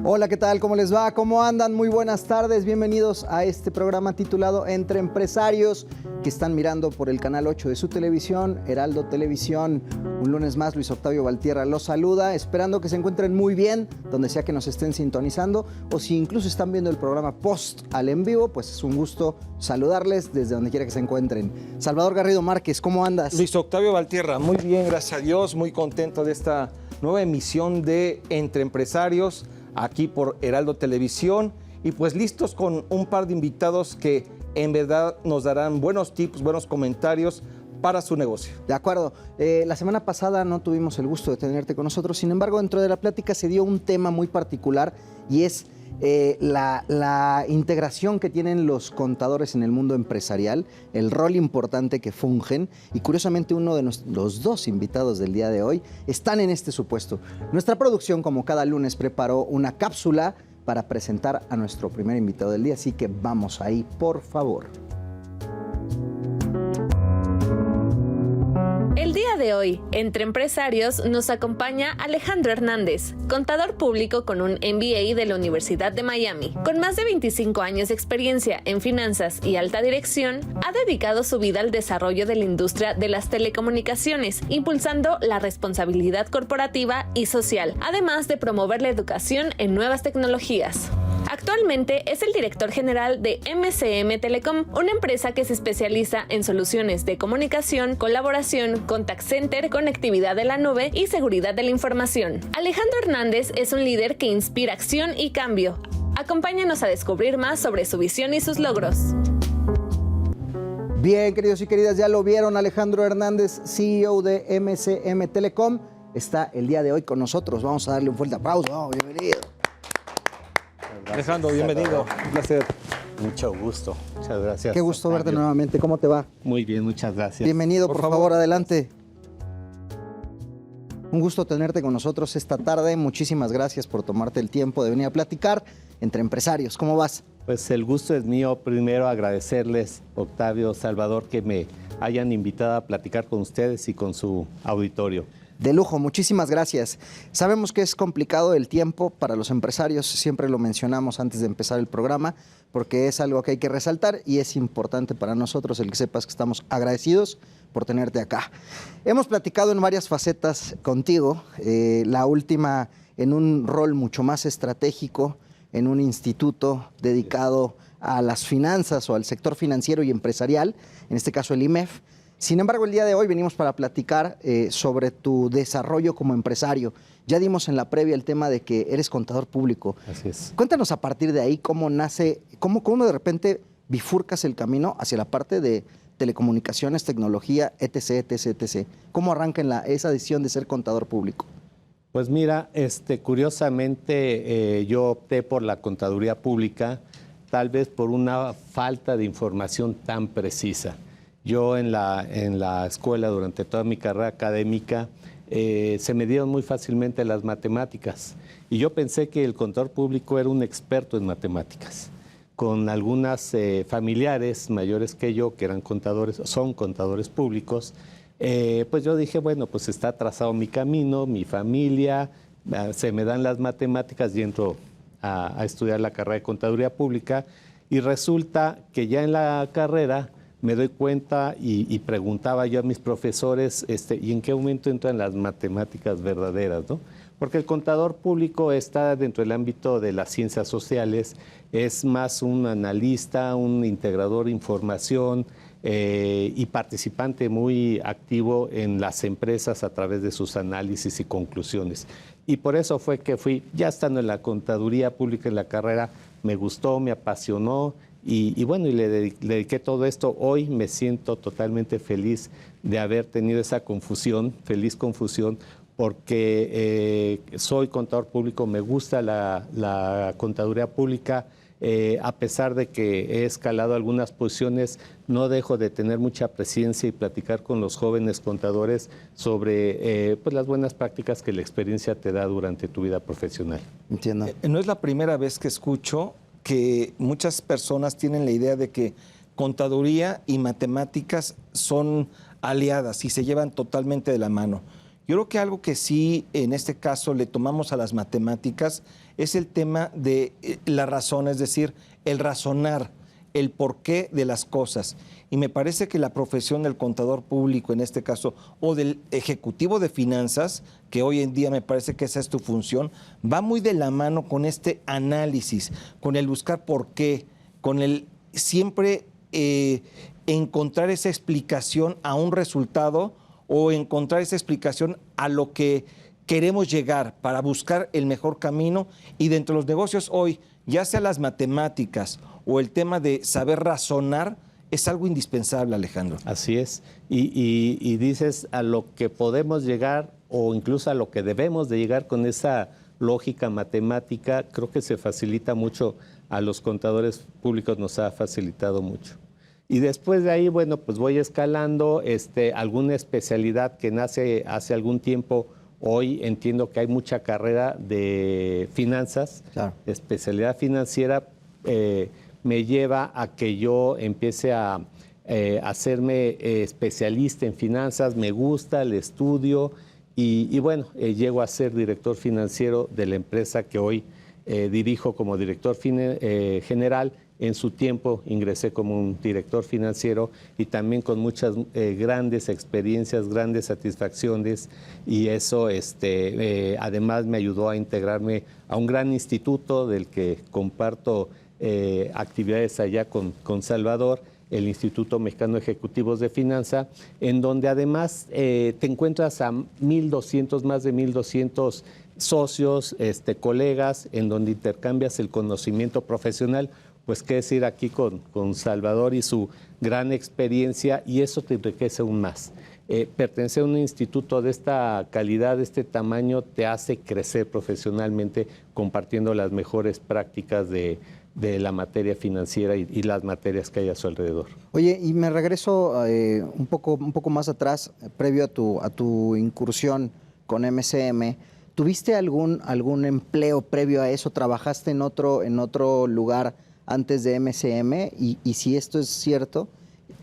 Hola, ¿qué tal? ¿Cómo les va? ¿Cómo andan? Muy buenas tardes. Bienvenidos a este programa titulado Entre Empresarios, que están mirando por el canal 8 de su televisión, Heraldo Televisión. Un lunes más, Luis Octavio Valtierra los saluda, esperando que se encuentren muy bien, donde sea que nos estén sintonizando, o si incluso están viendo el programa post al en vivo, pues es un gusto saludarles desde donde quiera que se encuentren. Salvador Garrido Márquez, ¿cómo andas? Luis Octavio Valtierra, muy bien, gracias a Dios, muy contento de esta nueva emisión de Entre Empresarios, aquí por Heraldo Televisión, y pues listos con un par de invitados que en verdad nos darán buenos tips, buenos comentarios para su negocio. De acuerdo. La semana pasada no tuvimos el gusto de tenerte con nosotros, sin embargo, dentro de la plática se dio un tema muy particular y es la integración que tienen los contadores en el mundo empresarial, el rol importante que fungen, y curiosamente uno de los dos invitados del día de hoy están en este supuesto. Nuestra producción, como cada lunes, preparó una cápsula para presentar a nuestro primer invitado del día, así que vamos ahí, por favor. El día de hoy, Entre Empresarios, nos acompaña Alejandro Hernández, contador público con un MBA de la Universidad de Miami. Con más de 25 años de experiencia en finanzas y alta dirección, ha dedicado su vida al desarrollo de la industria de las telecomunicaciones, impulsando la responsabilidad corporativa y social, además de promover la educación en nuevas tecnologías. Actualmente es el director general de MCM Telecom, una empresa que se especializa en soluciones de comunicación, colaboración, contact center, conectividad de la nube y seguridad de la información. Alejandro Hernández es un líder que inspira acción y cambio. Acompáñanos a descubrir más sobre su visión y sus logros. Bien, queridos y queridas, ya lo vieron, Alejandro Hernández, CEO de MCM Telecom, está el día de hoy con nosotros. Vamos a darle un fuerte aplauso. Oh, bienvenido. Alejandro, bienvenido. Un placer. Mucho gusto. Muchas gracias. Qué gusto verte nuevamente. ¿Cómo te va? Muy bien, muchas gracias. Bienvenido, por favor, adelante. Un gusto tenerte con nosotros esta tarde. Muchísimas gracias por tomarte el tiempo de venir a platicar entre empresarios. ¿Cómo vas? Pues el gusto es mío. Primero agradecerles, Octavio, Salvador, que me hayan invitado a platicar con ustedes y con su auditorio. De lujo, muchísimas gracias. Sabemos que es complicado el tiempo para los empresarios, siempre lo mencionamos antes de empezar el programa, porque es algo que hay que resaltar y es importante para nosotros el que sepas que estamos agradecidos por tenerte acá. Hemos platicado en varias facetas contigo, la última en un rol mucho más estratégico, en un instituto dedicado a las finanzas o al sector financiero y empresarial, en este caso el IMEF. Sin embargo, el día de hoy venimos para platicar sobre tu desarrollo como empresario. Ya dimos en la previa el tema de que eres contador público. Así es. Cuéntanos a partir de ahí cómo nace, cómo de repente bifurcas el camino hacia la parte de telecomunicaciones, tecnología, etc., etc., etc. ¿Cómo arranca esa decisión de ser contador público? Pues mira, curiosamente yo opté por la contaduría pública, tal vez por una falta de información tan precisa. Yo en la escuela, durante toda mi carrera académica, se me dieron muy fácilmente las matemáticas. Y yo pensé que el contador público era un experto en matemáticas. Con algunas familiares mayores que yo, que son contadores públicos, pues yo dije, bueno, pues está trazado mi camino, mi familia, se me dan las matemáticas y entro a estudiar la carrera de contaduría pública. Y resulta que ya en la carrera me doy cuenta y preguntaba yo a mis profesores, ¿y en qué momento entran las matemáticas verdaderas, ¿no? Porque el contador público está dentro del ámbito de las ciencias sociales, es más un analista, un integrador de información y participante muy activo en las empresas a través de sus análisis y conclusiones. Y por eso fue que ya estando en la contaduría pública en la carrera, me gustó, me apasionó. Y bueno, y le dediqué todo esto. Hoy me siento totalmente feliz de haber tenido esa feliz confusión, porque soy contador público, me gusta la contaduría pública. A pesar de que he escalado algunas posiciones, no dejo de tener mucha presencia y platicar con los jóvenes contadores sobre pues las buenas prácticas que la experiencia te da durante tu vida profesional. Entiendo. No es la primera vez que escucho que muchas personas tienen la idea de que contaduría y matemáticas son aliadas y se llevan totalmente de la mano. Yo creo que algo que sí, en este caso, le tomamos a las matemáticas es el tema de la razón, es decir, el razonar, el porqué de las cosas. Y me parece que la profesión del contador público, en este caso, o del ejecutivo de finanzas, que hoy en día me parece que esa es tu función, va muy de la mano con este análisis, con el buscar por qué, con el siempre encontrar esa explicación a un resultado o encontrar esa explicación a lo que queremos llegar para buscar el mejor camino. Y dentro de los negocios hoy, ya sea las matemáticas o el tema de saber razonar, es algo indispensable, Alejandro. Así es. Y dices a lo que podemos llegar o incluso a lo que debemos de llegar con esa lógica matemática, creo que se facilita mucho. A los contadores públicos nos ha facilitado mucho. Y después de ahí, bueno, pues voy escalando alguna especialidad que nace hace algún tiempo. Hoy entiendo que hay mucha carrera de finanzas, claro. Especialidad financiera me lleva a que yo empiece a hacerme especialista en finanzas, me gusta el estudio y bueno, llego a ser director financiero de la empresa que hoy dirijo como director general. En su tiempo ingresé como un director financiero y también con muchas grandes experiencias, grandes satisfacciones y eso además me ayudó a integrarme a un gran instituto del que comparto actividades allá con Salvador, el Instituto Mexicano de Ejecutivos de Finanza, en donde además te encuentras a 1,200, más de 1,200 socios, colegas, en donde intercambias el conocimiento profesional. Pues qué decir aquí con Salvador y su gran experiencia, y eso te enriquece aún más. Pertenecer a un instituto de esta calidad, de este tamaño, te hace crecer profesionalmente compartiendo las mejores prácticas de la materia financiera y las materias que hay a su alrededor. Oye, y me regreso un poco más atrás, previo a tu incursión con MCM. ¿Tuviste algún empleo previo a eso? ¿Trabajaste en otro lugar antes de MCM? Y si esto es cierto,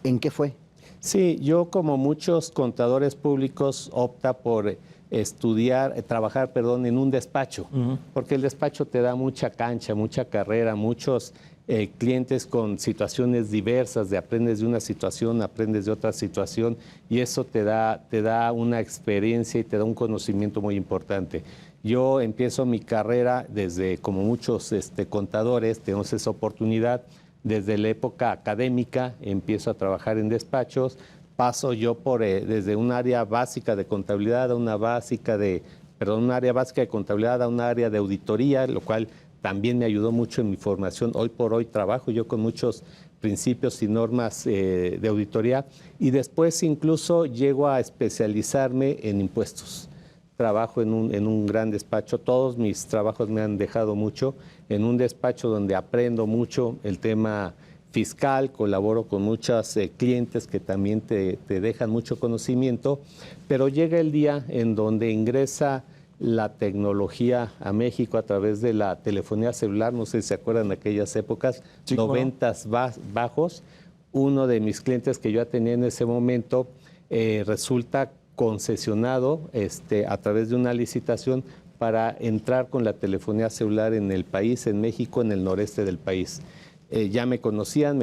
¿en qué fue? Sí, yo como muchos contadores públicos opta por trabajar en un despacho, porque el despacho te da mucha cancha, mucha carrera, muchos clientes con situaciones diversas, aprendes de una situación, aprendes de otra situación y eso te da una experiencia y te da un conocimiento muy importante. Yo empiezo mi carrera desde, como muchos contadores, tenemos esa oportunidad, desde la época académica, empiezo a trabajar en despachos, paso yo desde un área básica de contabilidad a un área básica de contabilidad a un área de auditoría, lo cual también me ayudó mucho en mi formación. Hoy por hoy trabajo yo con muchos principios y normas de auditoría y después incluso llego a especializarme en impuestos. Trabajo en un gran despacho, todos mis trabajos me han dejado mucho, en un despacho donde aprendo mucho el tema fiscal, colaboro con muchos clientes que también te dejan mucho conocimiento, pero llega el día en donde ingresa la tecnología a México a través de la telefonía celular, no sé si se acuerdan de aquellas épocas, sí, 90s bajos. Uno de mis clientes que yo tenía en ese momento resulta concesionado a través de una licitación para entrar con la telefonía celular en el país, en México, en el noreste del país. Ya me conocían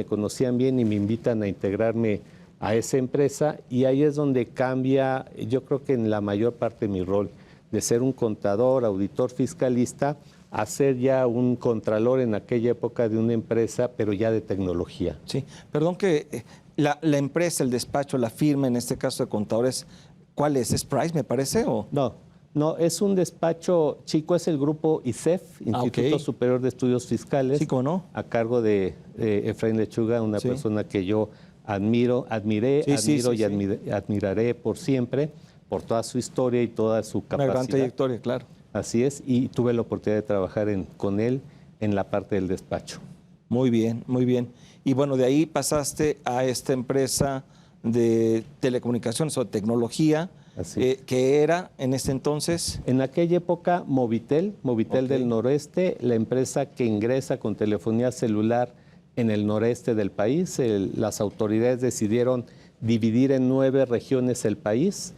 bien y me invitan a integrarme a esa empresa y ahí es donde cambia, yo creo que en la mayor parte de mi rol, de ser un contador, auditor, fiscalista, a ser ya un contralor en aquella época de una empresa, pero ya de tecnología. Sí, perdón que la empresa, el despacho, la firma, en este caso de contadores, ¿cuál es? ¿Es Price, me parece? ¿O? No, es un despacho chico, es el grupo ISEF, Instituto Superior de Estudios Fiscales, sí, ¿cómo no? A cargo de Efraín Lechuga, una persona que yo admiro y admiraré por siempre, por toda su historia y toda su capacidad. Una gran trayectoria, claro. Así es, y tuve la oportunidad de trabajar con él en la parte del despacho. Muy bien, muy bien. Y bueno, de ahí pasaste a esta empresa de telecomunicaciones o tecnología, que era en ese entonces. En aquella época Movitel del Noreste, la empresa que ingresa con telefonía celular en el noreste del país. Las autoridades decidieron dividir en 9 regiones el país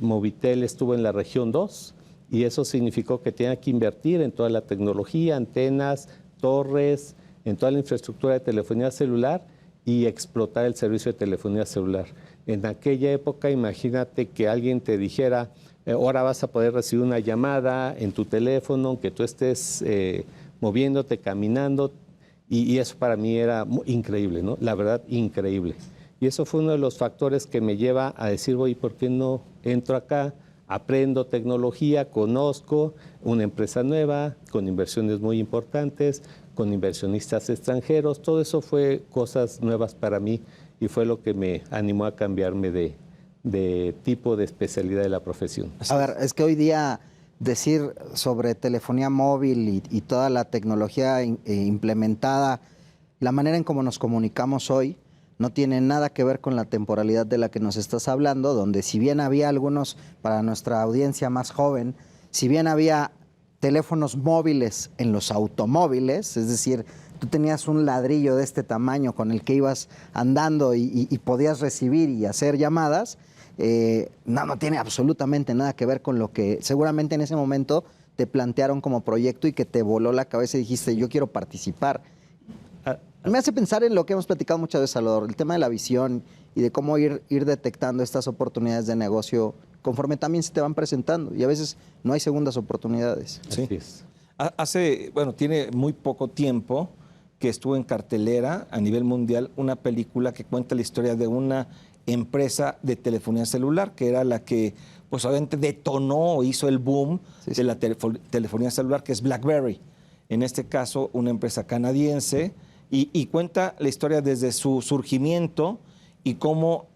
Movitel estuvo en la región 2 y eso significó que tenía que invertir en toda la tecnología, antenas, torres, en toda la infraestructura de telefonía celular y explotar el servicio de telefonía celular. En aquella época, imagínate que alguien te dijera, ahora vas a poder recibir una llamada en tu teléfono, aunque tú estés moviéndote, caminando, y eso para mí era increíble, ¿no? La verdad, increíble. Y eso fue uno de los factores que me lleva a decir, oye, ¿por qué no entro acá? Aprendo tecnología, conozco una empresa nueva, con inversiones muy importantes, con inversionistas extranjeros. Todo eso fue cosas nuevas para mí y fue lo que me animó a cambiarme de tipo de especialidad de la profesión. A ver, es que hoy día decir sobre telefonía móvil y toda la tecnología implementada, la manera en cómo nos comunicamos hoy, no tiene nada que ver con la temporalidad de la que nos estás hablando, donde si bien había algunos, para nuestra audiencia más joven, si bien había teléfonos móviles en los automóviles, es decir, tú tenías un ladrillo de este tamaño con el que ibas andando y podías recibir y hacer llamadas, no tiene absolutamente nada que ver con lo que seguramente en ese momento te plantearon como proyecto y que te voló la cabeza y dijiste, yo quiero participar. Me hace pensar en lo que hemos platicado muchas veces, Salvador, el tema de la visión y de cómo ir detectando estas oportunidades de negocio conforme también se te van presentando. Y a veces no hay segundas oportunidades. Sí. Tiene muy poco tiempo que estuvo en cartelera a nivel mundial una película que cuenta la historia de una empresa de telefonía celular, que era la que, pues obviamente detonó o hizo el boom de la telefonía celular, que es BlackBerry. En este caso, una empresa canadiense. Y cuenta la historia desde su surgimiento y cómo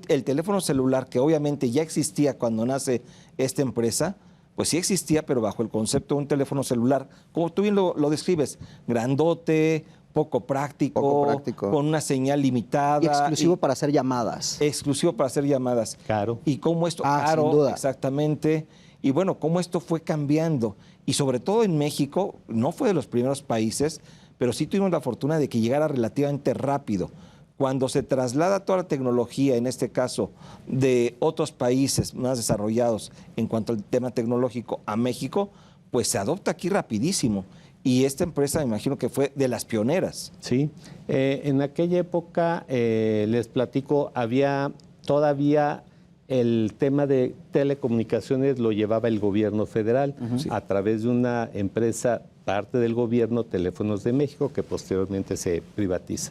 el teléfono celular, que obviamente ya existía cuando nace esta empresa, pues sí existía, pero bajo el concepto de un teléfono celular, como tú bien lo describes, grandote, poco práctico, con una señal limitada. Y exclusivo para hacer llamadas. Exclusivo para hacer llamadas. Caro. Y cómo esto, sin duda. Exactamente. Y bueno, cómo esto fue cambiando. Y sobre todo en México, no fue de los primeros países, pero sí tuvimos la fortuna de que llegara relativamente rápido. Cuando se traslada toda la tecnología, en este caso, de otros países más desarrollados en cuanto al tema tecnológico a México, pues se adopta aquí rapidísimo. Y esta empresa, me imagino que fue de las pioneras. Sí, en aquella época, les platico, había todavía el tema de telecomunicaciones lo llevaba el gobierno federal a través de una empresa parte del gobierno, Teléfonos de México, que posteriormente se privatiza.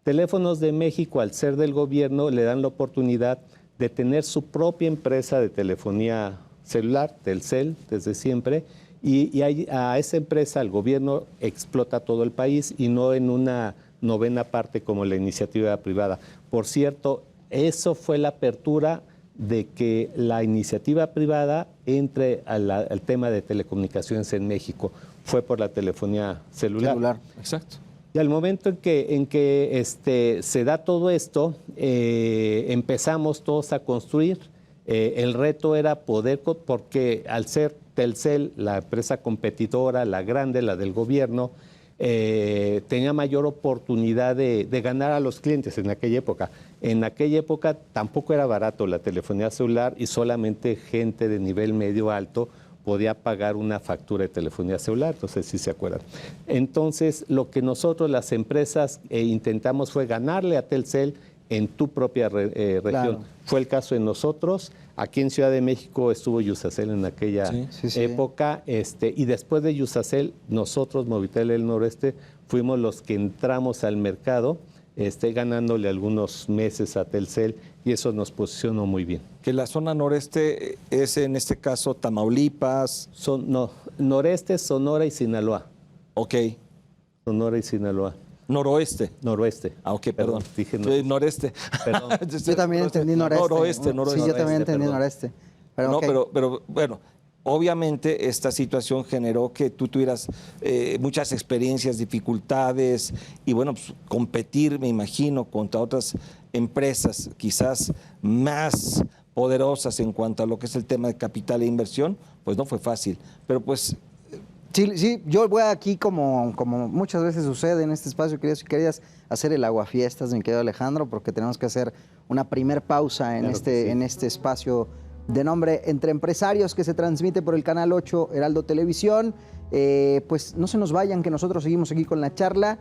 Teléfonos de México, al ser del gobierno, le dan la oportunidad de tener su propia empresa de telefonía celular, Telcel, desde siempre, y a esa empresa el gobierno explota todo el país y no en una novena parte como la iniciativa privada. Por cierto, eso fue la apertura de que la iniciativa privada entre al tema de telecomunicaciones en México. Fue por la telefonía celular. Exacto. Y al momento en que se da todo esto, empezamos todos a construir. El reto era poder, porque al ser Telcel, la empresa competidora, la grande, la del gobierno, tenía mayor oportunidad de ganar a los clientes en aquella época. En aquella época tampoco era barato la telefonía celular y solamente gente de nivel medio alto podía pagar una factura de telefonía celular, no sé si se acuerdan. Entonces, lo que nosotros, las empresas, intentamos fue ganarle a Telcel en tu propia región. Claro. Fue el caso de nosotros. Aquí en Ciudad de México estuvo Yusacel en aquella época, y después de Yusacel, nosotros, Movitel del Noreste, fuimos los que entramos al mercado, ganándole algunos meses a Telcel, y eso nos posicionó muy bien. Que la zona noreste es, en este caso, Tamaulipas. Noreste, Sonora y Sinaloa. Ok. Sonora y Sinaloa. Noroeste. Noroeste. Ah, ok, perdón. Dije noreste. Perdón. Yo también entendí noreste. Noroeste. Sí, yo también entendí noreste. Pero, no, okay. pero bueno, obviamente esta situación generó que tú tuvieras muchas experiencias, dificultades y bueno, pues, competir, me imagino, contra otras empresas quizás más poderosas en cuanto a lo que es el tema de capital e inversión, pues no fue fácil. Pero pues... Sí, yo voy aquí como muchas veces sucede en este espacio, querías hacer el aguafiestas, mi querido Alejandro, porque tenemos que hacer una primer pausa en, Claro que sí. en este espacio de nombre Entre Empresarios, que se transmite por el Canal 8 Heraldo Televisión. Pues no se nos vayan, que nosotros seguimos aquí con la charla,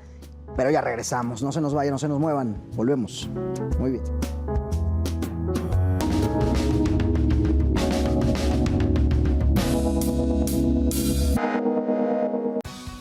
pero ya regresamos. No se nos vayan, no se nos muevan. Volvemos. Muy bien.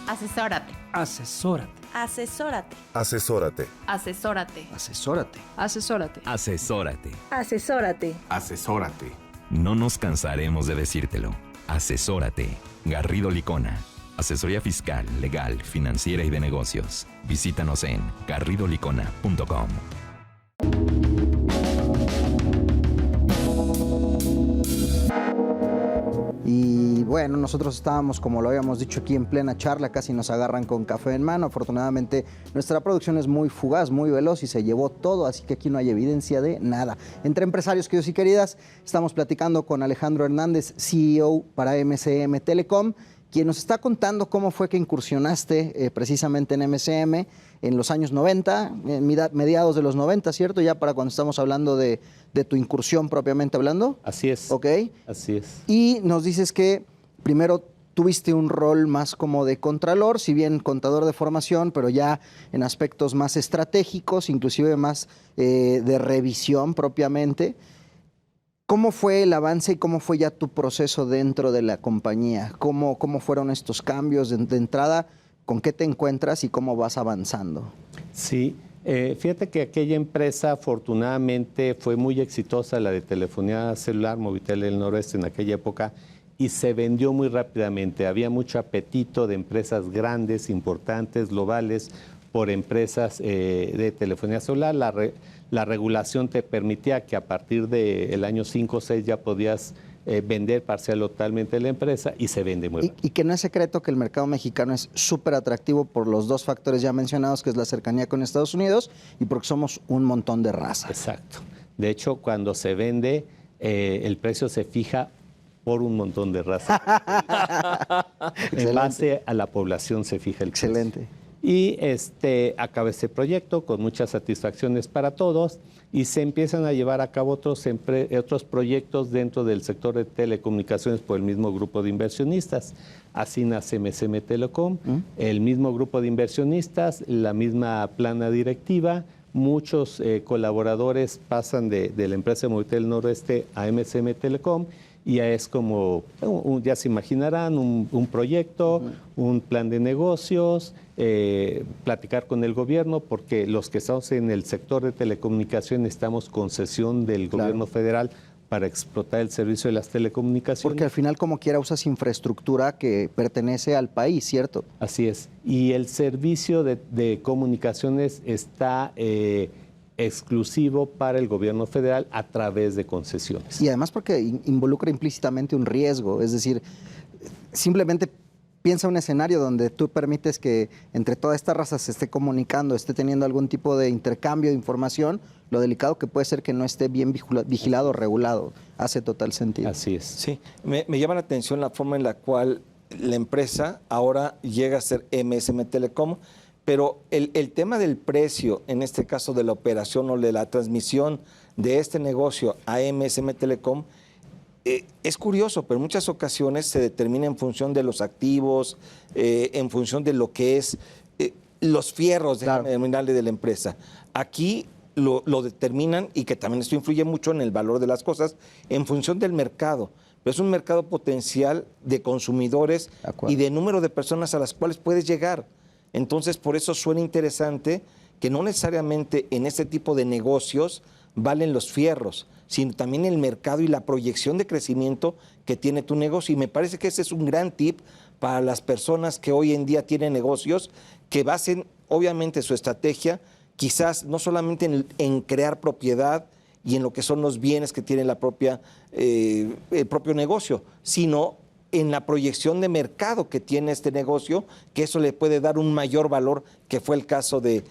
Asesórate. Asesórate. Asesórate. Asesórate. Asesórate. Asesórate. Asesórate. Asesórate. Asesórate. Asesórate. No nos cansaremos de decírtelo. Asesórate. Garrido Licona. Asesoría fiscal, legal, financiera y de negocios. Visítanos en garridolicona.com. Y bueno, nosotros estábamos, como lo habíamos dicho aquí, en plena charla, casi nos agarran con café en mano. Afortunadamente, nuestra producción es muy fugaz, muy veloz y se llevó todo, así que aquí no hay evidencia de nada. Entre empresarios, queridos y queridas, estamos platicando con Alejandro Hernández, CEO para MCM Telecom, quien nos está contando cómo fue que incursionaste precisamente en MCM en los años 90, mediados de los 90, ¿cierto? Ya para cuando estamos hablando de tu incursión propiamente hablando. Así es. Ok. Así es. Y nos dices que primero tuviste un rol más como de contralor, si bien contador de formación, pero ya en aspectos más estratégicos, inclusive más de revisión propiamente. ¿Cómo fue el avance y cómo fue ya tu proceso dentro de la compañía? ¿Cómo fueron estos cambios de entrada? ¿Con qué te encuentras y cómo vas avanzando? Sí, fíjate que aquella empresa afortunadamente fue muy exitosa, la de telefonía celular, Movitel del Noroeste en aquella época, y se vendió muy rápidamente. Había mucho apetito de empresas grandes, importantes, globales, por empresas de telefonía celular. La regulación te permitía que a partir del año 5 o 6 ya podías vender parcial o totalmente la empresa y se vende muy rápido. Y que no es secreto que el mercado mexicano es súper atractivo por los dos factores ya mencionados, que es la cercanía con Estados Unidos y porque somos un montón de razas. Exacto. De hecho, cuando se vende, el precio se fija por un montón de razas. En base a la población se fija el precio. Excelente. Y acaba este proyecto con muchas satisfacciones para todos y se empiezan a llevar a cabo otros proyectos dentro del sector de telecomunicaciones por el mismo grupo de inversionistas. Así nace MCM Telecom, el mismo grupo de inversionistas, la misma plana directiva, muchos colaboradores pasan de la empresa Movitel Noroeste a MCM Telecom. Y ya es como, ya se imaginarán, un proyecto, un plan de negocios, platicar con el gobierno, porque los que estamos en el sector de telecomunicación necesitamos concesión del gobierno federal para explotar el servicio de las telecomunicaciones. Porque al final, como quiera, usas infraestructura que pertenece al país, ¿cierto? Así es. Y el servicio de comunicaciones está exclusivo para el gobierno federal a través de concesiones. Y además porque involucra implícitamente un riesgo, es decir, simplemente piensa un escenario donde tú permites que entre toda esta raza se esté comunicando, esté teniendo algún tipo de intercambio de información, lo delicado que puede ser que no esté bien vigilado o regulado. Hace total sentido. Así es. Sí, me llama la atención la forma en la cual la empresa ahora llega a ser MCM Telecom, pero el tema del precio, en este caso de la operación o de la transmisión de este negocio a MCM Telecom, es curioso, pero en muchas ocasiones se determina en función de los activos, en función de lo que es los fierros de la empresa. Aquí lo determinan, y que también esto influye mucho en el valor de las cosas, en función del mercado. Pero es un mercado potencial de consumidores y de número de personas a las cuales puedes llegar. Entonces, por eso suena interesante que no necesariamente en este tipo de negocios valen los fierros, sino también el mercado y la proyección de crecimiento que tiene tu negocio. Y me parece que ese es un gran tip para las personas que hoy en día tienen negocios, que basen obviamente su estrategia, quizás no solamente en crear propiedad y en lo que son los bienes que tiene el propio negocio, sino en la proyección de mercado que tiene este negocio, que eso le puede dar un mayor valor, que fue el caso de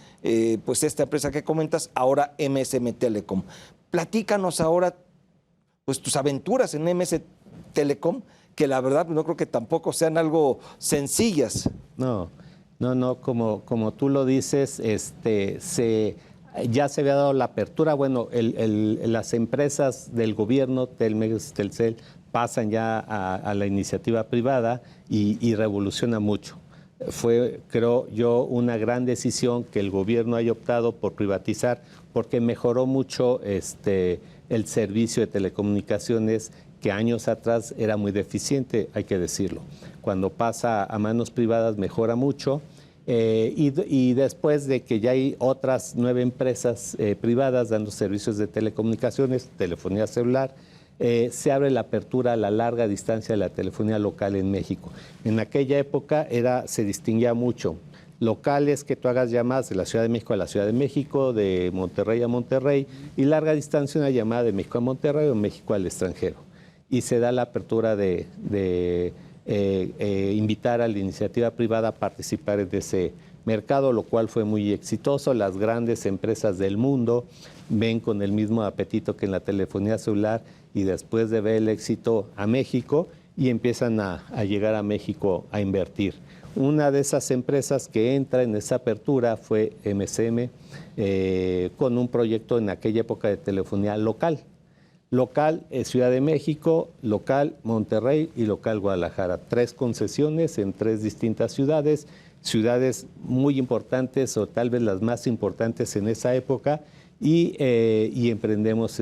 pues esta empresa que comentas, ahora MCM Telecom. Platícanos ahora pues tus aventuras en MCM Telecom, que la verdad no creo que tampoco sean algo sencillas. No, como tú lo dices, Ya se había dado la apertura, bueno, las empresas del gobierno, Telmex, Telcel, pasan ya a la iniciativa privada y revoluciona mucho. Fue, creo yo, una gran decisión que el gobierno haya optado por privatizar porque mejoró mucho el servicio de telecomunicaciones que años atrás era muy deficiente, hay que decirlo. Cuando pasa a manos privadas mejora mucho. Y después de que ya hay otras 9 empresas privadas dando servicios de telecomunicaciones, telefonía celular, se abre la apertura a la larga distancia de la telefonía local en México. En aquella época se distinguía mucho. Locales, que tú hagas llamadas de la Ciudad de México a la Ciudad de México, de Monterrey a Monterrey, y larga distancia una llamada de México a Monterrey o México al extranjero. Y se da la apertura de invitar a la iniciativa privada a participar en ese mercado, lo cual fue muy exitoso. Las grandes empresas del mundo ven con el mismo apetito que en la telefonía celular y después de ver el éxito a México y empiezan a llegar a México a invertir. Una de esas empresas que entra en esa apertura fue MCM con un proyecto en aquella época de telefonía local. Local Ciudad de México, local Monterrey y local Guadalajara. 3 concesiones en 3 distintas ciudades, ciudades muy importantes o tal vez las más importantes en esa época y emprendemos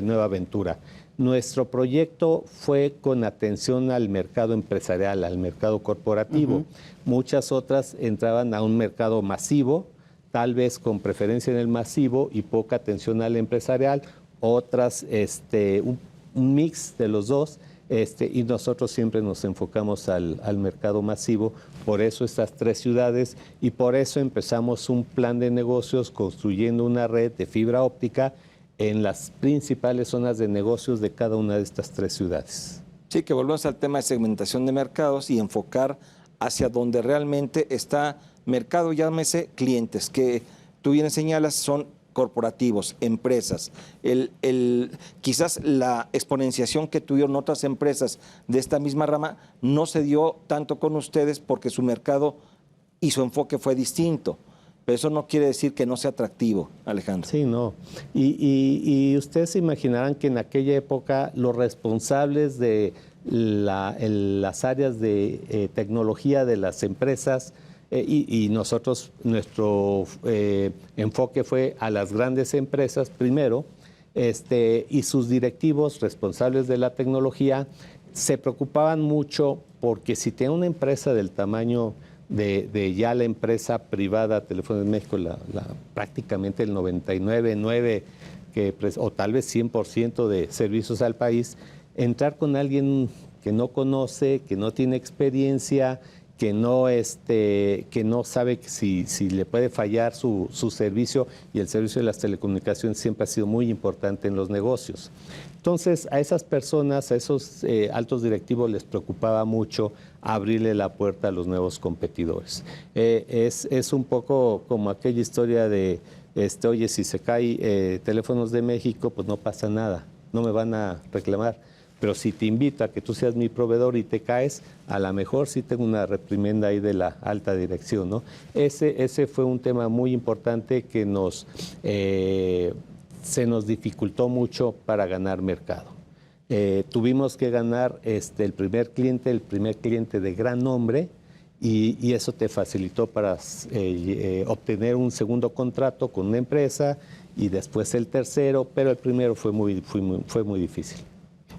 nueva aventura. Nuestro proyecto fue con atención al mercado empresarial, al mercado corporativo. Muchas otras entraban a un mercado masivo, tal vez con preferencia en el masivo y poca atención al empresarial. Otras, un mix de los dos, y nosotros siempre nos enfocamos al mercado masivo, por eso estas 3 ciudades y por eso empezamos un plan de negocios construyendo una red de fibra óptica en las principales zonas de negocios de cada una de estas 3 ciudades. Sí, que volvemos al tema de segmentación de mercados y enfocar hacia donde realmente está mercado, llámese clientes, que tú bien señalas son corporativos, empresas. Quizás la exponenciación que tuvieron otras empresas de esta misma rama no se dio tanto con ustedes porque su mercado y su enfoque fue distinto. Pero eso no quiere decir que no sea atractivo, Alejandro. Sí, no. Y ustedes se imaginarán que en aquella época los responsables de las áreas de tecnología de las empresas y nosotros, nuestro enfoque fue a las grandes empresas primero, y sus directivos responsables de la tecnología se preocupaban mucho porque si tiene una empresa del tamaño de ya la empresa privada Telefónica México, prácticamente el 99,9% o tal vez 100% de servicios al país, entrar con alguien que no conoce, que no tiene experiencia, que no sabe si le puede fallar su servicio, y el servicio de las telecomunicaciones siempre ha sido muy importante en los negocios. Entonces, a esas personas, a esos altos directivos les preocupaba mucho abrirle la puerta a los nuevos competidores. Es un poco como aquella historia de, oye, si se cae Teléfonos de México, pues no pasa nada, no me van a reclamar. Pero si te invito a que tú seas mi proveedor y te caes, a lo mejor sí tengo una reprimenda ahí de la alta dirección, ¿no? Ese fue un tema muy importante que se nos dificultó mucho para ganar mercado. Tuvimos que ganar el primer cliente de gran nombre, y eso te facilitó para obtener un segundo contrato con una empresa y después el tercero, pero el primero fue muy difícil.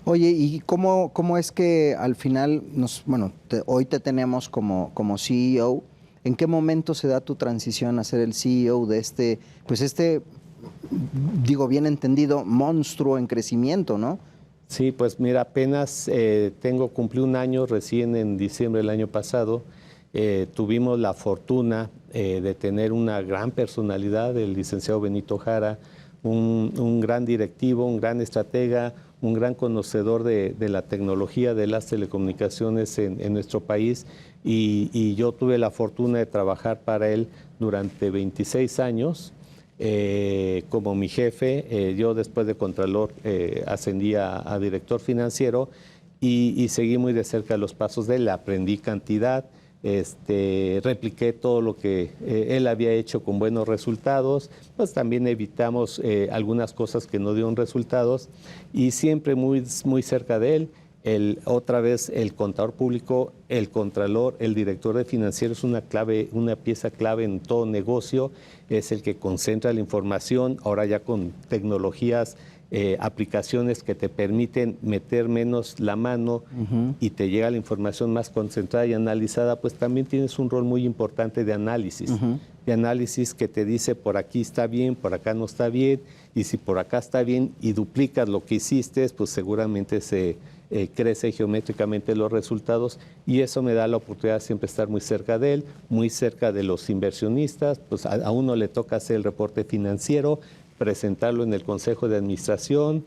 Oye, ¿y cómo es que al final, hoy te tenemos como CEO? ¿En qué momento se da tu transición a ser el CEO de bien entendido, monstruo en crecimiento, ¿no? Sí, pues mira, apenas cumplí un año, recién en diciembre del año pasado. Tuvimos la fortuna de tener una gran personalidad, el licenciado Benito Jara, un gran directivo, un gran estratega, un gran conocedor de la tecnología de las telecomunicaciones en nuestro país, y yo tuve la fortuna de trabajar para él durante 26 años como mi jefe. Yo después de Contralor ascendí a director financiero y seguí muy de cerca los pasos de él. Aprendí cantidad. repliqué todo lo que él había hecho con buenos resultados, pues también evitamos algunas cosas que no dieron resultados y siempre muy, muy cerca de él. Otra vez el contador público, el contralor, el director de financiero es una pieza clave en todo negocio, es el que concentra la información, ahora ya con tecnologías, aplicaciones que te permiten meter menos la mano y te llega la información más concentrada y analizada, pues también tienes un rol muy importante de análisis. De análisis que te dice por aquí está bien, por acá no está bien, y si por acá está bien y duplicas lo que hiciste, pues seguramente se crece geométricamente los resultados y eso me da la oportunidad de siempre estar muy cerca de él, muy cerca de los inversionistas, pues a uno le toca hacer el reporte financiero, presentarlo en el Consejo de Administración,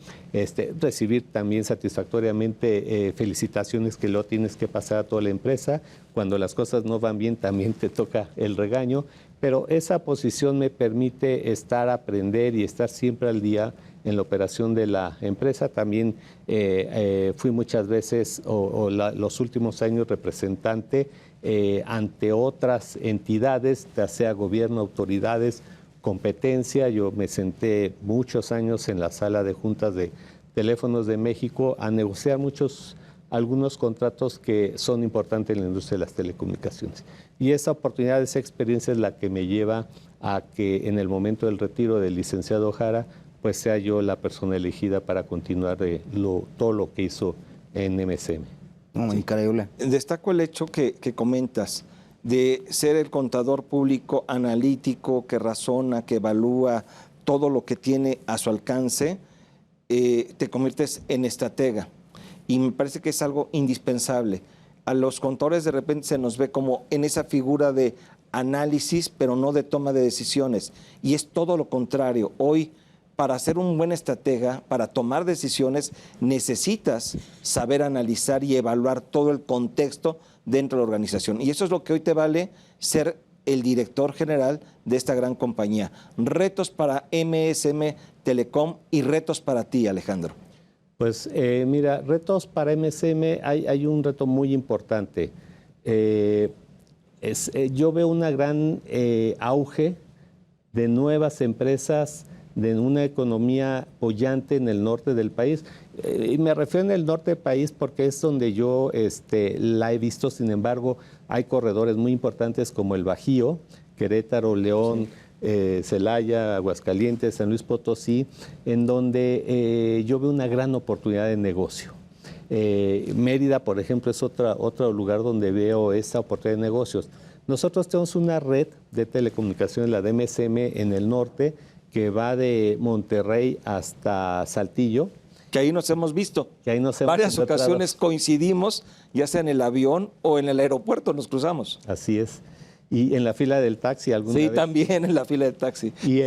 recibir también satisfactoriamente felicitaciones que lo tienes que pasar a toda la empresa. Cuando las cosas no van bien también te toca el regaño, pero esa posición me permite aprender y estar siempre al día en la operación de la empresa. También fui muchas veces, los últimos años, representante ante otras entidades, ya sea gobierno, autoridades, competencia. Yo me senté muchos años en la sala de juntas de Teléfonos de México a negociar algunos contratos que son importantes en la industria de las telecomunicaciones. Y esa oportunidad, esa experiencia es la que me lleva a que en el momento del retiro del licenciado Jara, pues sea yo la persona elegida para continuar todo lo que hizo en MSM. No, sí. Increíble. Destaco el hecho que comentas de ser el contador público analítico, que razona, que evalúa todo lo que tiene a su alcance, te conviertes en estratega. Y me parece que es algo indispensable. A los contadores de repente se nos ve como en esa figura de análisis, pero no de toma de decisiones. Y es todo lo contrario. Hoy, para ser un buen estratega, para tomar decisiones, necesitas saber analizar y evaluar todo el contexto dentro de la organización. Y eso es lo que hoy te vale ser el director general de esta gran compañía. Retos para MSM Telecom y retos para ti, Alejandro. Pues mira, retos para MSM, hay un reto muy importante. Yo veo una gran auge de nuevas empresas, de una economía bollante en el norte del país. Y me refiero en el norte del país porque es donde yo la he visto. Sin embargo, hay corredores muy importantes como el Bajío, Querétaro, León, Celaya, Aguascalientes, San Luis Potosí, en donde yo veo una gran oportunidad de negocio. Mérida, por ejemplo, es otro lugar donde veo esa oportunidad de negocios. Nosotros tenemos una red de telecomunicaciones, la de MSM, en el norte, que va de Monterrey hasta Saltillo. Que ahí nos hemos visto. Que ahí nos hemos varias encontrado. Ocasiones coincidimos, ya sea en el avión o en el aeropuerto, nos cruzamos. Así es. Y en la fila del taxi alguna vez. Sí, también en la fila del taxi. Y,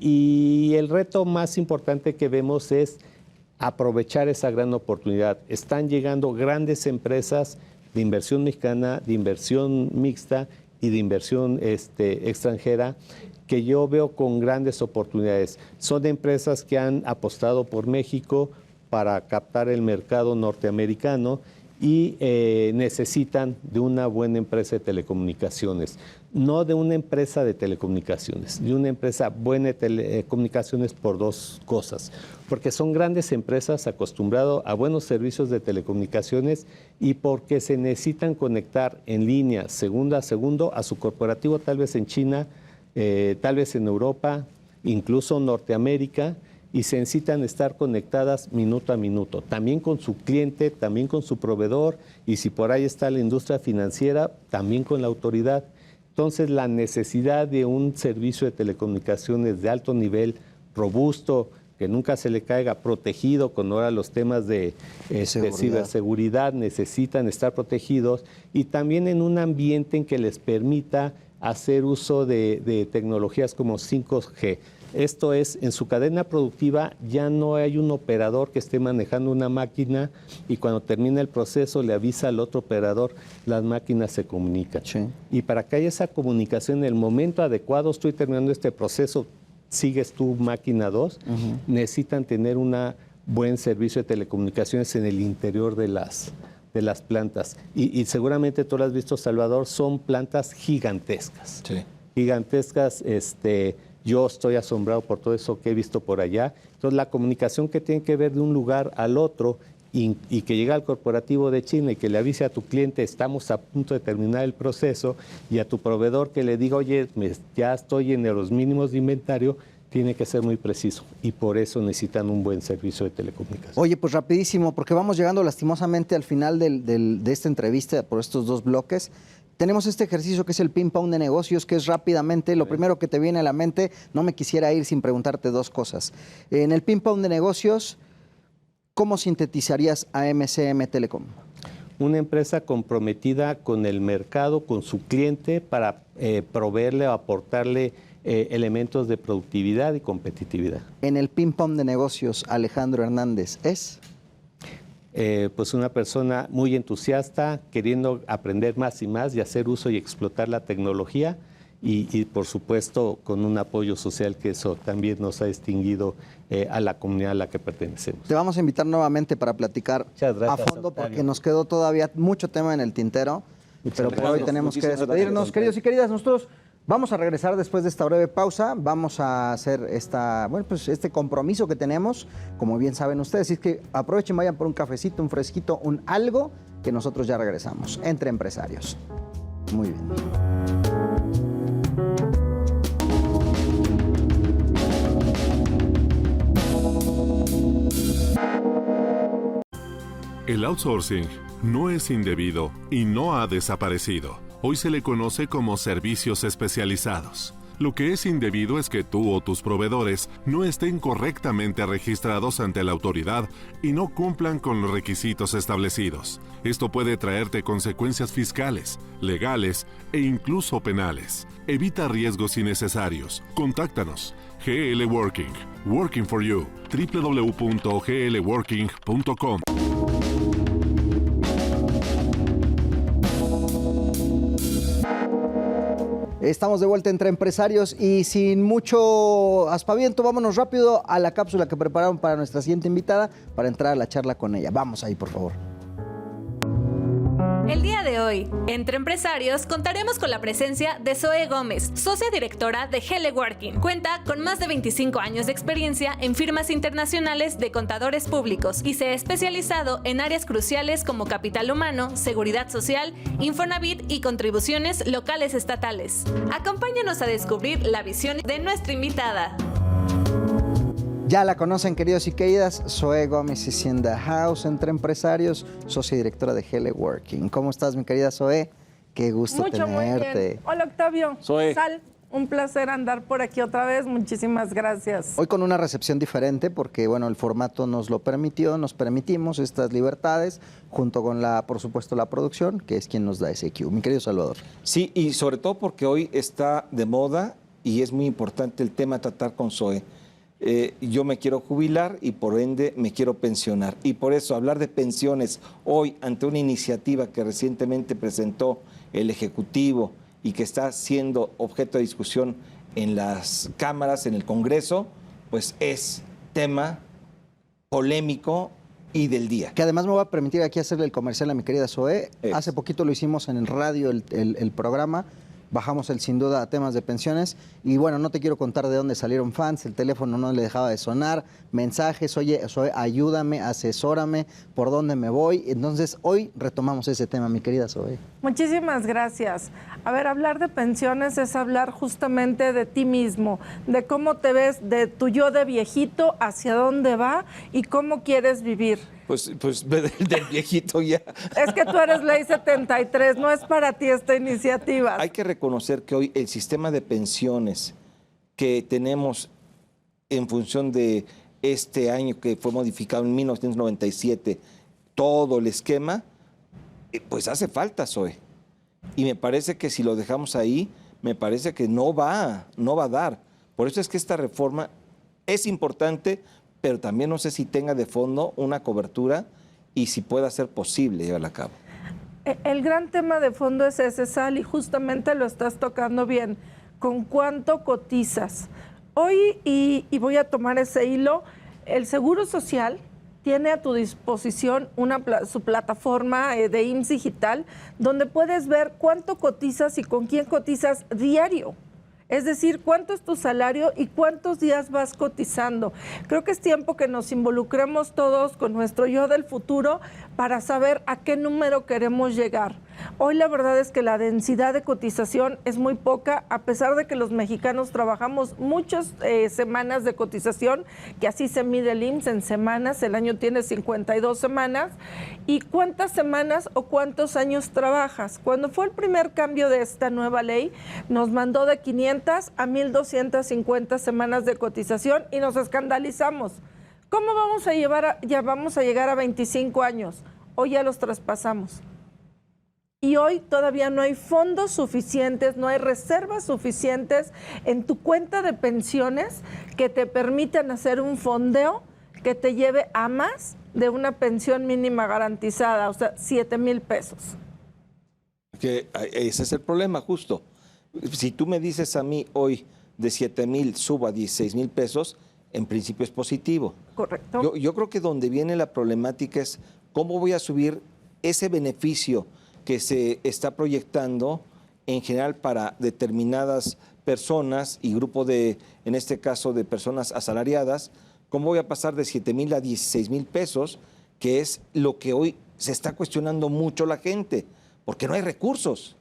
y el reto más importante que vemos es aprovechar esa gran oportunidad. Están llegando grandes empresas de inversión mexicana, de inversión mixta y de inversión extranjera, que yo veo con grandes oportunidades. Son empresas que han apostado por México para captar el mercado norteamericano y necesitan de una buena empresa de telecomunicaciones, no de una empresa de telecomunicaciones, de una empresa buena de telecomunicaciones por dos cosas, porque son grandes empresas acostumbradas a buenos servicios de telecomunicaciones y porque se necesitan conectar en línea, segundo a segundo, a su corporativo, tal vez en China, tal vez en Europa, incluso Norteamérica, y se necesitan estar conectadas minuto a minuto, también con su cliente, también con su proveedor, y si por ahí está la industria financiera, también con la autoridad. Entonces, la necesidad de un servicio de telecomunicaciones de alto nivel, robusto, que nunca se le caiga, protegido, con ahora los temas de ciberseguridad necesitan estar protegidos, y también en un ambiente en que les permita hacer uso de tecnologías como 5G. Esto es, en su cadena productiva ya no hay un operador que esté manejando una máquina y cuando termina el proceso le avisa al otro operador, las máquinas se comunican. Sí. Y para que haya esa comunicación en el momento adecuado, estoy terminando este proceso, sigues tu máquina 2, necesitan tener un buen servicio de telecomunicaciones en el interior de de las plantas. Y seguramente tú lo has visto, Salvador, son plantas gigantescas. Sí. Gigantescas, yo estoy asombrado por todo eso que he visto por allá. Entonces, la comunicación que tiene que ver de un lugar al otro y que llega al corporativo de China y que le avise a tu cliente, estamos a punto de terminar el proceso, y a tu proveedor que le diga, oye, ya estoy en los mínimos de inventario, tiene que ser muy preciso, y por eso necesitan un buen servicio de telecomunicación. Oye, pues rapidísimo, porque vamos llegando lastimosamente al final de esta entrevista por estos dos bloques. Tenemos este ejercicio que es el ping-pong de negocios, que es rápidamente, lo primero que te viene a la mente. No me quisiera ir sin preguntarte dos cosas. En el ping-pong de negocios, ¿cómo sintetizarías a MCM Telecom? Una empresa comprometida con el mercado, con su cliente, para proveerle o aportarle elementos de productividad y competitividad. En el ping-pong de negocios, Alejandro Hernández es... Pues una persona muy entusiasta, queriendo aprender más y más y hacer uso y explotar la tecnología, y por supuesto con un apoyo social, que eso también nos ha distinguido a la comunidad a la que pertenecemos. Te vamos a invitar nuevamente para platicar Muchas gracias, a fondo, Octavio. porque nos quedó todavía mucho tema en el tintero, pero por hoy tenemos que Muchísimas despedirnos. gracias. Queridos y queridas, nosotros vamos a regresar después de esta breve pausa. Vamos a hacer este compromiso que tenemos, como bien saben ustedes. Así que aprovechen, vayan por un cafecito, un fresquito, un algo, que nosotros ya regresamos. Entre Empresarios. Muy bien. El outsourcing no es indebido y no ha desaparecido. Hoy se le conoce como servicios especializados. Lo que es indebido es que tú o tus proveedores no estén correctamente registrados ante la autoridad y no cumplan con los requisitos establecidos. Esto puede traerte consecuencias fiscales, legales e incluso penales. Evita riesgos innecesarios. Contáctanos. GL Working. Working for you. www.glworking.com. Estamos de vuelta entre empresarios y sin mucho aspaviento, vámonos rápido a la cápsula que prepararon para nuestra siguiente invitada para entrar a la charla con ella. Vamos ahí, por favor. El día de hoy, entre empresarios, contaremos con la presencia de Zoe Gómez, socia directora de GL Working. Cuenta con más de 25 años de experiencia en firmas internacionales de contadores públicos y se ha especializado en áreas cruciales como capital humano, seguridad social, Infonavit y contribuciones locales estatales. Acompáñanos a descubrir la visión de nuestra invitada. Ya la conocen, queridos y queridas, Zoe Gómez is in the house, entre empresarios, socia directora de GL Working. ¿Cómo estás, mi querida Zoe? Qué gusto Mucho, muy tenerte. bien. Hola, Octavio. Zoe. Sal, un placer andar por aquí otra vez. Muchísimas gracias. Hoy con una recepción diferente porque, bueno, el formato nos lo permitió, nos permitimos estas libertades, junto con por supuesto, la producción, que es quien nos da ese cue. Mi querido Salvador. Sí, y sobre todo porque hoy está de moda y es muy importante el tema a tratar con Zoe. Yo me quiero jubilar y por ende me quiero pensionar. Y por eso hablar de pensiones hoy ante una iniciativa que recientemente presentó el Ejecutivo y que está siendo objeto de discusión en las cámaras, en el Congreso, pues es tema polémico y del día. Que además me voy a permitir aquí hacerle el comercial a mi querida Zoe. Hace poquito lo hicimos en el radio, el programa. Bajamos sin duda a temas de pensiones y bueno, no te quiero contar de dónde salieron fans, el teléfono no le dejaba de sonar, mensajes, oye, ayúdame, asesórame, por dónde me voy. Entonces hoy retomamos ese tema, mi querida Zoe. Muchísimas gracias. A ver, hablar de pensiones es hablar justamente de ti mismo, de cómo te ves, de tu yo de viejito, hacia dónde va y cómo quieres vivir. Pues del viejito ya. Es que tú eres ley 73, no es para ti esta iniciativa. Hay que reconocer que hoy el sistema de pensiones que tenemos en función de este año que fue modificado en 1997, todo el esquema, pues hace falta, Zoe. Y me parece que si lo dejamos ahí, me parece que no va a dar. Por eso es que esta reforma es importante, pero también no sé si tenga de fondo una cobertura y si pueda ser posible llevarla a cabo. El gran tema de fondo es ese, Sal, y justamente lo estás tocando bien. ¿Con cuánto cotizas? Hoy, y voy a tomar ese hilo, el Seguro Social tiene a tu disposición su plataforma de IMSS Digital, donde puedes ver cuánto cotizas y con quién cotizas diario. Es decir, cuánto es tu salario y cuántos días vas cotizando. Creo que es tiempo que nos involucremos todos con nuestro yo del futuro para saber a qué número queremos llegar. Hoy la verdad es que la densidad de cotización es muy poca, a pesar de que los mexicanos trabajamos muchas semanas de cotización, que así se mide el IMSS en semanas, el año tiene 52 semanas. ¿Y cuántas semanas o cuántos años trabajas? Cuando fue el primer cambio de esta nueva ley, nos mandó de 500 a 1,250 semanas de cotización y nos escandalizamos. ¿Cómo vamos a llegar a 25 años? Hoy ya los traspasamos. Y hoy todavía no hay fondos suficientes, no hay reservas suficientes en tu cuenta de pensiones que te permitan hacer un fondeo que te lleve a más de una pensión mínima garantizada, o sea, 7,000 pesos. Que ese es el problema, justo. Si tú me dices a mí hoy de 7,000 subo a 16,000 pesos, en principio es positivo. Correcto. Yo creo que donde viene la problemática es cómo voy a subir ese beneficio que se está proyectando en general para determinadas personas y grupo de, en este caso, de personas asalariadas, cómo voy a pasar de 7,000 a 16,000 pesos, que es lo que hoy se está cuestionando mucho la gente, porque no hay recursos.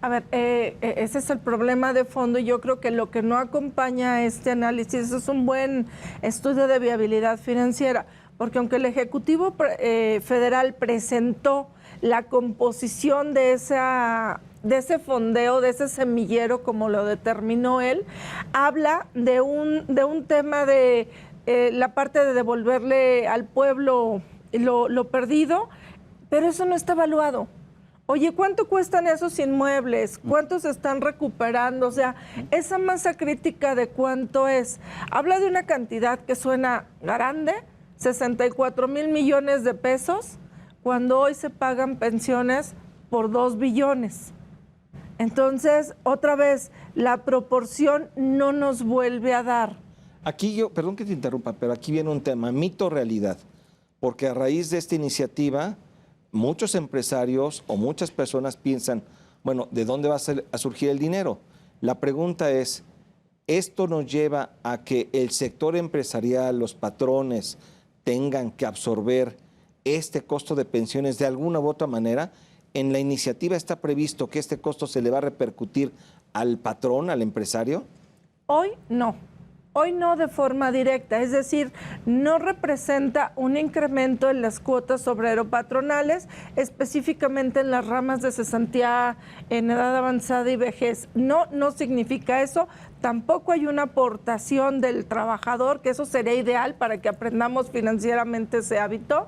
A ver, ese es el problema de fondo y yo creo que lo que no acompaña a este análisis es un buen estudio de viabilidad financiera, porque aunque el Ejecutivo Federal presentó la composición de ese fondeo, de ese semillero, como lo determinó él, habla de un tema de la parte de devolverle al pueblo lo perdido, pero eso no está evaluado. Oye, ¿cuánto cuestan esos inmuebles? ¿Cuántos se están recuperando? O sea, esa masa crítica de cuánto es. Habla de una cantidad que suena grande, 64,000 millones de pesos, cuando hoy se pagan pensiones por 2 billones. Entonces, otra vez, la proporción no nos vuelve a dar. Aquí perdón que te interrumpa, pero aquí viene un tema, mito o realidad, porque a raíz de esta iniciativa, muchos empresarios o muchas personas piensan, bueno, ¿de dónde va a surgir el dinero? La pregunta es, ¿esto nos lleva a que el sector empresarial, los patrones, tengan que absorber este costo de pensiones de alguna u otra manera? ¿En la iniciativa está previsto que este costo se le va a repercutir al patrón, al empresario? Hoy no. Hoy no de forma directa, es decir, no representa un incremento en las cuotas obrero-patronales, específicamente en las ramas de cesantía en edad avanzada y vejez. No significa eso. Tampoco hay una aportación del trabajador, que eso sería ideal para que aprendamos financieramente ese hábito.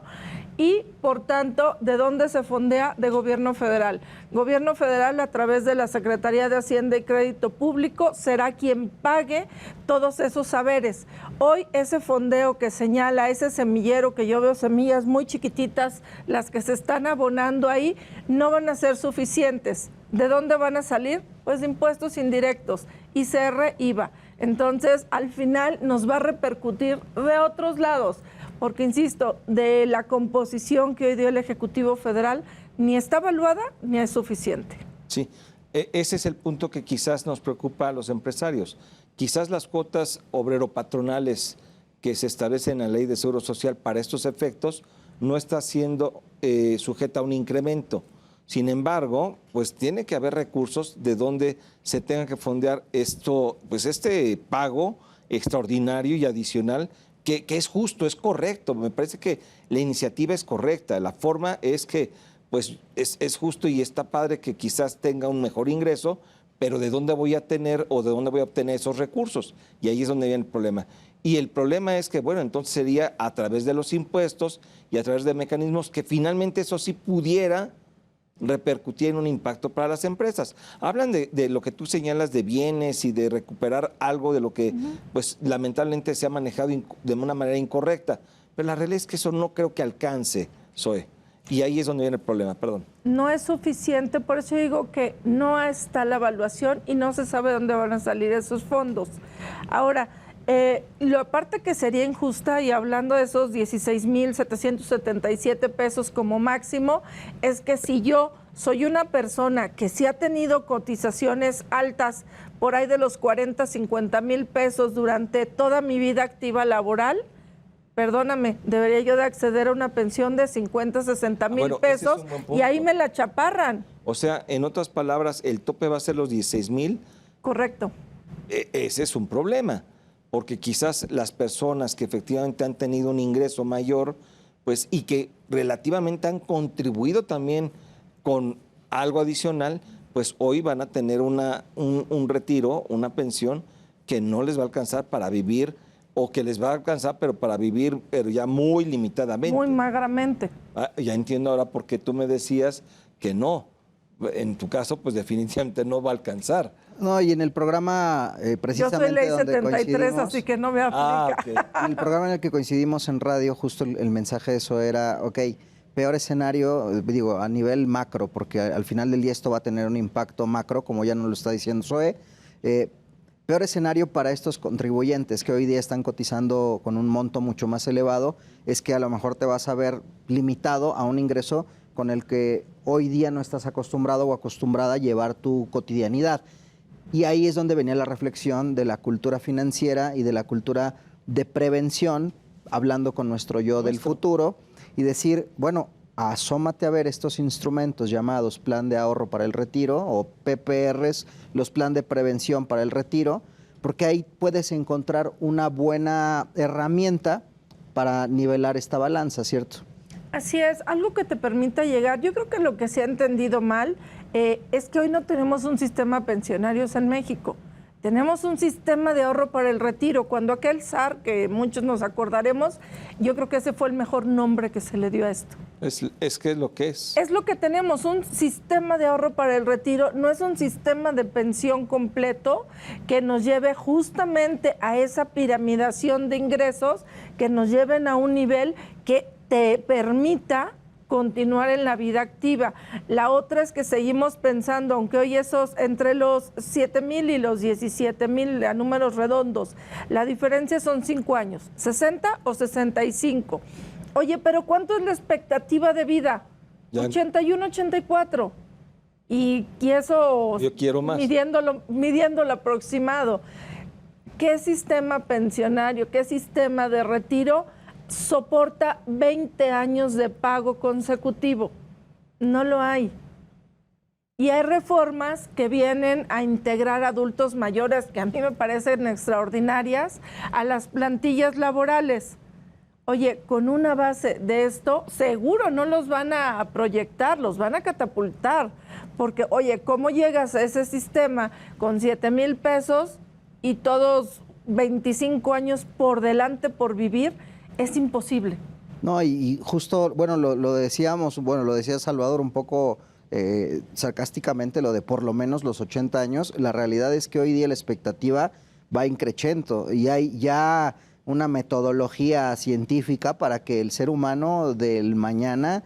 Y, por tanto, ¿de dónde se fondea? De gobierno federal. Gobierno federal, a través de la Secretaría de Hacienda y Crédito Público, será quien pague todos esos saberes. Hoy ese fondeo que señala, ese semillero, que yo veo semillas muy chiquititas, las que se están abonando ahí, no van a ser suficientes. ¿De dónde van a salir? Pues de impuestos indirectos, ICR, IVA. Entonces, al final nos va a repercutir de otros lados. Porque, insisto, de la composición que hoy dio el Ejecutivo Federal, ni está evaluada ni es suficiente. Sí, ese es el punto que quizás nos preocupa a los empresarios. Quizás las cuotas obrero-patronales que se establecen en la Ley de Seguro Social para estos efectos no está siendo sujeta a un incremento. Sin embargo, pues tiene que haber recursos de donde se tenga que fondear este pago extraordinario y adicional que es justo, es correcto. Me parece que la iniciativa es correcta. La forma es que pues es justo y está padre que quizás tenga un mejor ingreso, pero ¿de dónde voy a tener o de dónde voy a obtener esos recursos? Y ahí es donde viene el problema. Y el problema es que, bueno, entonces sería a través de los impuestos y a través de mecanismos que finalmente eso sí pudiera repercutir en un impacto para las empresas. Hablan de lo que tú señalas de bienes y de recuperar algo de lo que, pues, lamentablemente se ha manejado de una manera incorrecta. Pero la realidad es que eso no creo que alcance, Zoe. Y ahí es donde viene el problema, perdón. No es suficiente, por eso digo que no está la evaluación y no se sabe dónde van a salir esos fondos. Ahora, La parte que sería injusta, y hablando de esos 16,777 pesos como máximo, es que si yo soy una persona que sí ha tenido cotizaciones altas, por ahí de los 40, 50 mil pesos durante toda mi vida activa laboral, perdóname, debería yo de acceder a una pensión de 50, 60 mil pesos, y ahí me la chaparran. O sea, en otras palabras, el tope va a ser los 16,000. Correcto. Ese es un problema, porque quizás las personas que efectivamente han tenido un ingreso mayor, pues, y que relativamente han contribuido también con algo adicional, pues hoy van a tener un retiro, una pensión que no les va a alcanzar para vivir, o que les va a alcanzar, pero para vivir, pero ya muy limitadamente. Muy magramente. Ya entiendo ahora por qué tú me decías que no. En tu caso, pues definitivamente no va a alcanzar. No, y en el programa precisamente yo soy ley donde 73, así que no me aplica. Okay. En el programa en el que coincidimos en radio, justo el mensaje de eso era, ok, peor escenario, digo, a nivel macro, porque al final del día esto va a tener un impacto macro, como ya nos lo está diciendo Zoe. Peor escenario para estos contribuyentes que hoy día están cotizando con un monto mucho más elevado, es que a lo mejor te vas a ver limitado a un ingreso con el que hoy día no estás acostumbrado o acostumbrada a llevar tu cotidianidad. Y ahí es donde venía la reflexión de la cultura financiera y de la cultura de prevención, hablando con nuestro yo del futuro, y decir, bueno, asómate a ver estos instrumentos llamados Plan de Ahorro para el Retiro o PPRs, los Plan de Prevención para el Retiro, porque ahí puedes encontrar una buena herramienta para nivelar esta balanza, ¿cierto? Así es, algo que te permita llegar. Yo creo que lo que se ha entendido mal es que hoy no tenemos un sistema de pensionarios en México. Tenemos un sistema de ahorro para el retiro. Cuando aquel SAR, que muchos nos acordaremos, yo creo que ese fue el mejor nombre que se le dio a esto. Es que es lo que es. Es lo que tenemos, un sistema de ahorro para el retiro. No es un sistema de pensión completo que nos lleve justamente a esa piramidación de ingresos, que nos lleven a un nivel que te permita continuar en la vida activa. La otra es que seguimos pensando, aunque hoy esos entre los 7,000 y los 17,000 a números redondos, la diferencia son 5 años, 60 o 65. Oye, pero ¿cuánto es la expectativa de vida? 81, 84. Y eso, yo quiero más. Midiéndolo aproximado. ¿Qué sistema pensionario, qué sistema de retiro soporta 20 años de pago consecutivo? No lo hay. Y hay reformas que vienen a integrar adultos mayores, que a mí me parecen extraordinarias, a las plantillas laborales. Oye, con una base de esto, seguro no los van a proyectar, los van a catapultar. Porque, oye, ¿cómo llegas a ese sistema con 7,000 pesos y todos 25 años por delante por vivir? Es imposible. No, y justo, bueno, lo decíamos, bueno, lo decía Salvador un poco sarcásticamente, lo de por lo menos los 80 años. La realidad es que hoy día la expectativa va increciendo y hay ya una metodología científica para que el ser humano del mañana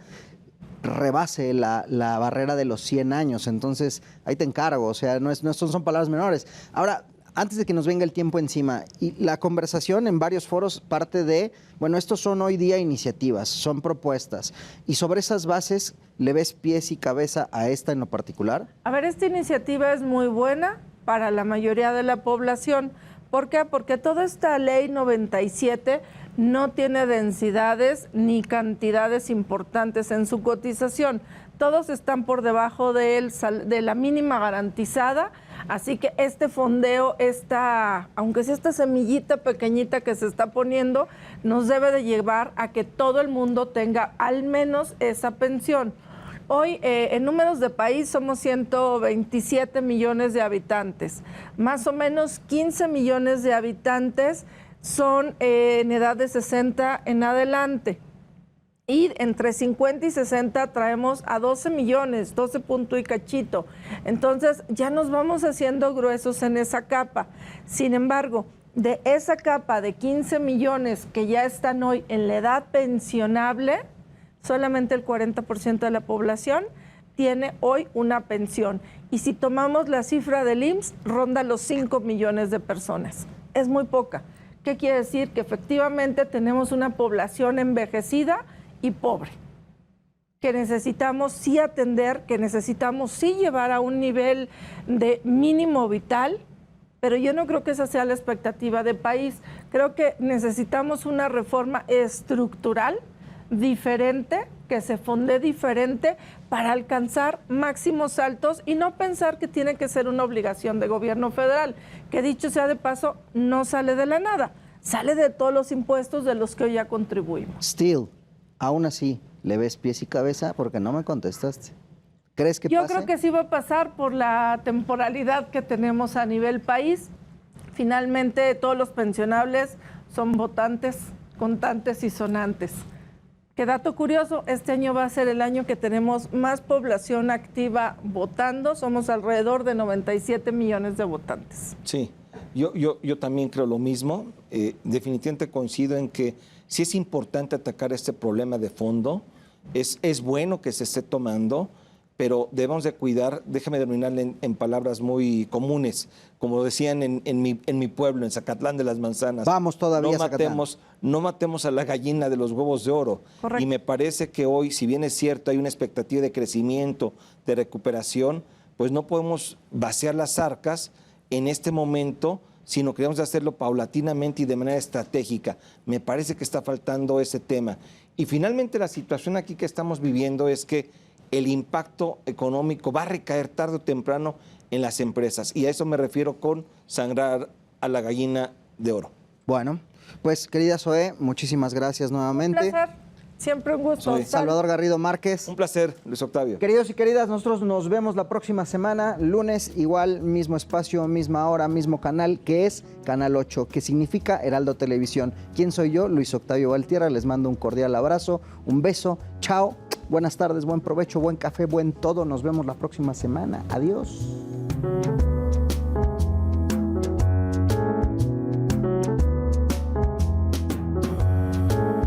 rebase la barrera de los 100 años. Entonces, ahí te encargo, o sea, no son palabras menores. Ahora, antes de que nos venga el tiempo encima, y la conversación en varios foros parte de, bueno, estos son hoy día iniciativas, son propuestas, y sobre esas bases, ¿le ves pies y cabeza a esta en lo particular? A ver, esta iniciativa es muy buena para la mayoría de la población. ¿Por qué? Porque toda esta ley 97 no tiene densidades ni cantidades importantes en su cotización. Todos están por debajo de la mínima garantizada, así que este fondeo, aunque sea esta semillita pequeñita que se está poniendo, nos debe de llevar a que todo el mundo tenga al menos esa pensión. Hoy, en números de país, somos 127 millones de habitantes. Más o menos 15 millones de habitantes son en edad de 60 en adelante. Y entre 50 y 60 traemos a 12 millones, 12 punto y cachito. Entonces ya nos vamos haciendo gruesos en esa capa. Sin embargo, de esa capa de 15 millones que ya están hoy en la edad pensionable, solamente el 40% de la población tiene hoy una pensión. Y si tomamos la cifra del IMSS, ronda los 5 millones de personas. Es muy poca. ¿Qué quiere decir? Que efectivamente tenemos una población envejecida y pobre, que necesitamos sí atender, que necesitamos sí llevar a un nivel de mínimo vital, pero yo no creo que esa sea la expectativa de país. Creo que necesitamos una reforma estructural diferente, que se fonde diferente para alcanzar máximos altos y no pensar que tiene que ser una obligación de gobierno federal, que dicho sea de paso, no sale de la nada, sale de todos los impuestos de los que hoy ya contribuimos. Still, aún así, ¿le ves pies y cabeza? Porque no me contestaste. ¿Crees que Yo pase? creo que sí va a pasar por la temporalidad que tenemos a nivel país. Finalmente, todos los pensionables son votantes, contantes y sonantes. Qué dato curioso, este año va a ser el año que tenemos más población activa votando. Somos alrededor de 97 millones de votantes. Sí, yo también creo lo mismo. Definitivamente coincido en que sí es importante atacar este problema de fondo. Es bueno que se esté tomando, pero debemos de cuidar, déjame terminarle en palabras muy comunes, como decían en mi pueblo, en Zacatlán de las Manzanas. Vamos todavía a Zacatlán. No matemos a la gallina de los huevos de oro. Correcto. Y me parece que hoy, si bien es cierto, hay una expectativa de crecimiento, de recuperación, pues no podemos vaciar las arcas en este momento, sino que debemos de hacerlo paulatinamente y de manera estratégica. Me parece que está faltando ese tema. Y finalmente la situación aquí que estamos viviendo es que el impacto económico va a recaer tarde o temprano en las empresas. Y a eso me refiero con sangrar a la gallina de oro. Bueno, pues querida Zoé, muchísimas gracias nuevamente. Un placer, siempre un gusto. Salvador Garrido Márquez. Un placer, Luis Octavio. Queridos y queridas, nosotros nos vemos la próxima semana, lunes, igual, mismo espacio, misma hora, mismo canal, que es Canal 8, que significa Heraldo Televisión. ¿Quién soy yo? Luis Octavio Valtierra, les mando un cordial abrazo, un beso, chao, buenas tardes, buen provecho, buen café, buen todo. Nos vemos la próxima semana. Adiós.